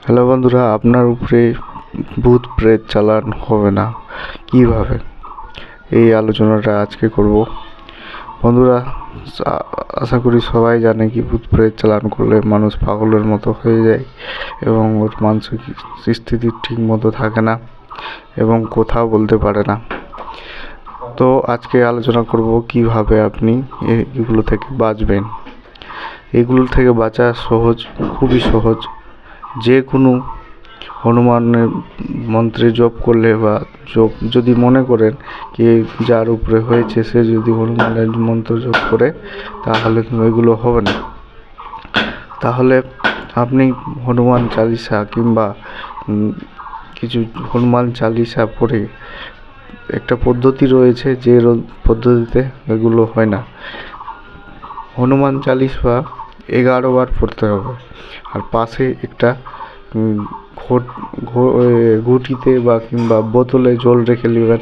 Hello বন্ধুরা, আপনার উপরে ভূত প্রেত চালান হবে না কিভাবে, এই আলোচনাটা আজকে করব। বন্ধুরা, আশা করি সবাই জানে কি ভূত প্রেত চালান করলে মানুষ পাগলের মতো হয়ে যায় এবং ওর মানসিক স্থিতি ঠিক মতো থাকে না এবং কোথাও বলতে পারে না। তো আজকে আলোচনা করব কিভাবে আপনি এগুলো থেকে বাঁচবেন। এগুলো থেকে বাঁচা সহজ, খুবই সহজ। যে কোনো হনুমানের মন্ত্রে জপ করলে বা যদি মনে করেন কি যার উপরে হয়েছে সে যদি হনুমানের মন্ত্র জপ করে, তাহলে এগুলো হবে না। তাহলে আপনি হনুমান চালিসা কিংবা কিছু হনুমান চালিসা পড়ে, একটা পদ্ধতি রয়েছে যে পদ্ধতিতে এগুলো হয় না। হনুমান চালিসা 11 বার পড়তে হবে, আর পাশে একটা ঘটিতে বা কিংবা বোতলে জল রেখে নেবেন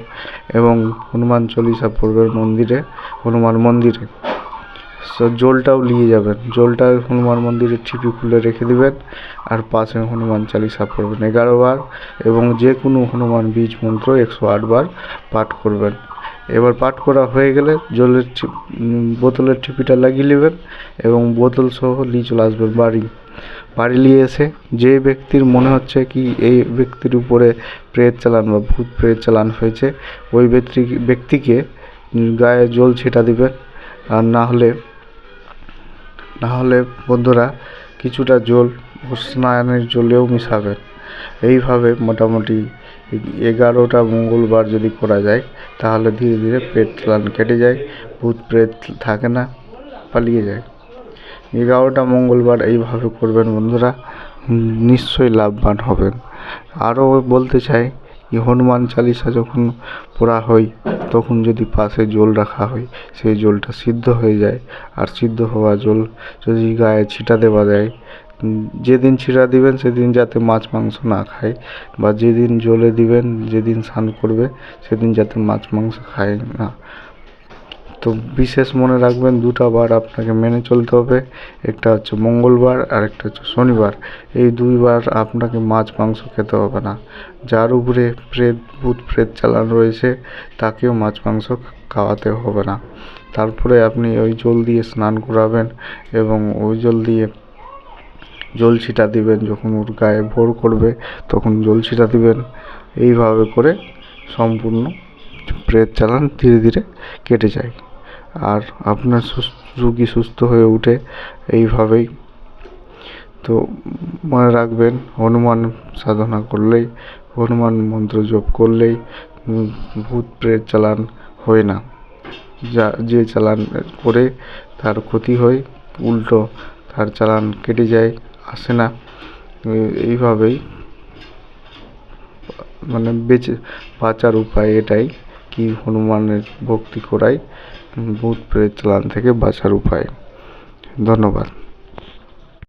এবং হনুমান চালিসা পড়বেন হনুমান মন্দিরে। জলটাও নিয়ে যাবেন, জলটা হনুমান মন্দিরের ছিপি খুলে রেখে দিবেন আর পাশে হনুমান চালিসা পড়বেন 11 বার এবং যে কোনো হনুমান বীজ মন্ত্র 108 বার পাঠ করবেন। এবার পাঠ করা হয়ে গেলে বোতলের ছিপিটা লাগিয়ে নেবেন এবং বোতল সহ নিয়ে চলে আসবেন বাড়ি নিয়ে এসে যে ব্যক্তির মনে হচ্ছে কি এই ব্যক্তির উপরে প্রেত চালান বা ভূত প্রেত চালান হয়েছে, ওই ব্যক্তিকে গায়ে জল ছিটা দিবেন। আর না হলে বন্ধুরা কিছুটা জল স্নানের জলেও মিশাবেন। এইভাবে মোটামুটি 11টা মঙ্গলবার যদি করা যায়, তাহলে ধীরে ধীরে প্রেত চালান কেটে যায়, ভূত প্রেত থাকে না, পালিয়ে যায়। 11টা মঙ্গলবার এইভাবে করবেন বন্ধুরা, নিশ্চয়ই লাভবান হবেন। আরও বলতে চাই, হনুমান চালিসা যখন পড়া হয় তখন যদি পাশে জল রাখা হয়, সেই জলটা সিদ্ধ হয়ে যায়, আর সিদ্ধ হওয়া জল যদি গায়ে ছিটা দেওয়া যায়, যেদিন ছিটা দিবেন সেদিন যাতে মাছ মাংস না খায়, বা যেদিন জলে দিবেন, যেদিন স্নান করবে সেদিন যাতে মাছ মাংস খায় না। তো বিশেষ মনে রাখবেন, 2টা বার আপনাকে মেনে চলতে হবে। একটা হচ্ছে মঙ্গলবার আর একটা হচ্ছে শনিবার। এই 2 বার আপনাকে মাছ মাংস খেতে হবে না। যার উপরে ভূত প্রেত চালান রয়েছে তাকেও মাছ মাংস খাওয়াতে হবে না। তারপরে আপনি ওই জল দিয়ে স্নান করাবেন এবং ওই জল দিয়ে জল ছিটা দিবেন। যখন ওর গায়ে ভোর করবে তখন জল ছিটা দিবেন। এইভাবে করে সম্পূর্ণ প্রেত চালান ধীরে ধীরে কেটে যায় আর আপনার রোগী সুস্থ হয়ে ওঠে এইভাবেই। তো মনে রাখবেন, হনুমান সাধনা করলেই, হনুমান মন্ত্র জপ করলেই ভূত প্রেত চালান হয় না। যে চালান করে তার ক্ষতি হয়, উল্টো তার চালান কেটে যায়, আসে না। এইভাবেই মানে বাঁচার উপায় এটাই কি হনুমানের ভক্তি করাই ভূত প্রেত চালান থেকে বাঁচার উপায়। ধন্যবাদ।